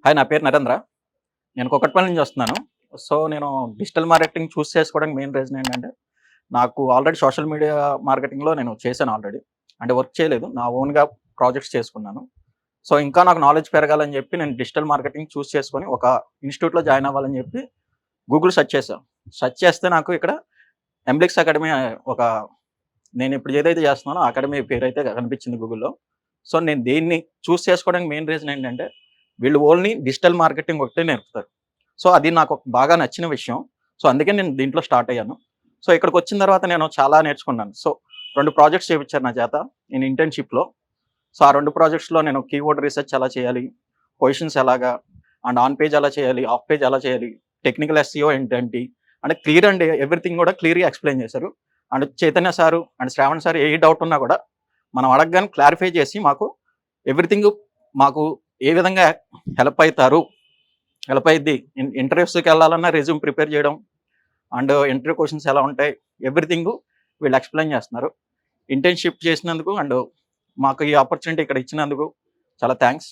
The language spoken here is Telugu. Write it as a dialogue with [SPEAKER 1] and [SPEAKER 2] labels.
[SPEAKER 1] హాయ్, నా పేరు నరేంద్ర. నేను కూకట్పల్లి నుంచి వస్తున్నాను. సో, నేను డిజిటల్ మార్కెటింగ్ చూస్ చేసుకోవడానికి మెయిన్ రీజన్ ఏంటంటే, నాకు ఆల్రెడీ సోషల్ మీడియా మార్కెటింగ్‌లో నేను చేశాను ఆల్రెడీ. అంటే వర్క్ చేయలేదు. నా ఓన్‌గా ప్రాజెక్ట్స్ చేసుకున్నాను. సో, ఇంకా నాకు నాలెడ్జ్ పెరగాలని చెప్పి నేను డిజిటల్ మార్కెటింగ్ చూస్ చేసుకొని ఒక ఇన్‌స్టిట్యూట్‌లో జాయిన్ అవ్వాలని చెప్పి గూగుల్ సెర్చ్ చేశాను. సెర్చ్ చేస్తే నాకు ఇక్కడ ఎంబ్లిక్స్ అకాడమీ ఒక నేను ఇప్పుడు ఏదైతే చేస్తున్నానో ఆ అకాడమీ పేరైతే కనిపించింది గూగుల్‌లో. సో, నేను దీన్ని చూస్ చేసుకోవడానికి మెయిన్ రీజన్ ఏంటంటే, వీళ్ళు ఓన్లీ డిజిటల్ మార్కెటింగ్ ఒకటే నేర్పుతారు. సో, అది నాకు బాగా నచ్చిన విషయం. సో, అందుకే నేను దీంట్లో స్టార్ట్ అయ్యాను. సో, ఇక్కడికొచ్చిన తర్వాత నేను చాలా నేర్చుకున్నాను. సో, 2 ప్రాజెక్ట్స్ చేపిచ్చారు నా చేత నేను ఇంటర్న్‌షిప్‌లో. సో, ఆ 2 ప్రాజెక్ట్స్‌లో నేను కీవర్డ్ రీసెర్చ్ ఎలా చేయాలి, పొజిషన్స్ ఎలాగా, అండ్ ఆన్ పేజ్ ఎలా చేయాలి, ఆఫ్ పేజ్ ఎలా చేయాలి, టెక్నికల్ ఎస్‌సిఓ ఏంటేంటి అంటే క్లియర్ అండ్ ఎవ్రీథింగ్ కూడా క్లియర్‌గా ఎక్స్‌ప్లెయిన్ చేశారు. And Chaitanya sir and Shravan sir A doubt ఉన్నా కూడా మనం అడగగానే క్లారిఫై చేసి మాకు ఎవ్రీథింగ్ మాకు ఏ విధంగా హెల్ప్ అయిద్ది. ఇంటర్వ్యూస్‌కి వెళ్ళాలన్నా రెజ్యూమ్ ప్రిపేర్ చేయడం అండ్ ఇంటర్వ్యూ క్వెషన్స్ ఎలా ఉంటాయి, ఎవ్రీథింగ్ వీళ్ళు ఎక్స్‌ప్లెయిన్ చేస్తున్నారు. ఇంటర్న్‌షిప్ చేసినందుకు అండ్ మాకు ఈ ఆపర్చునిటీ ఇక్కడ ఇచ్చినందుకు చాలా థాంక్స్.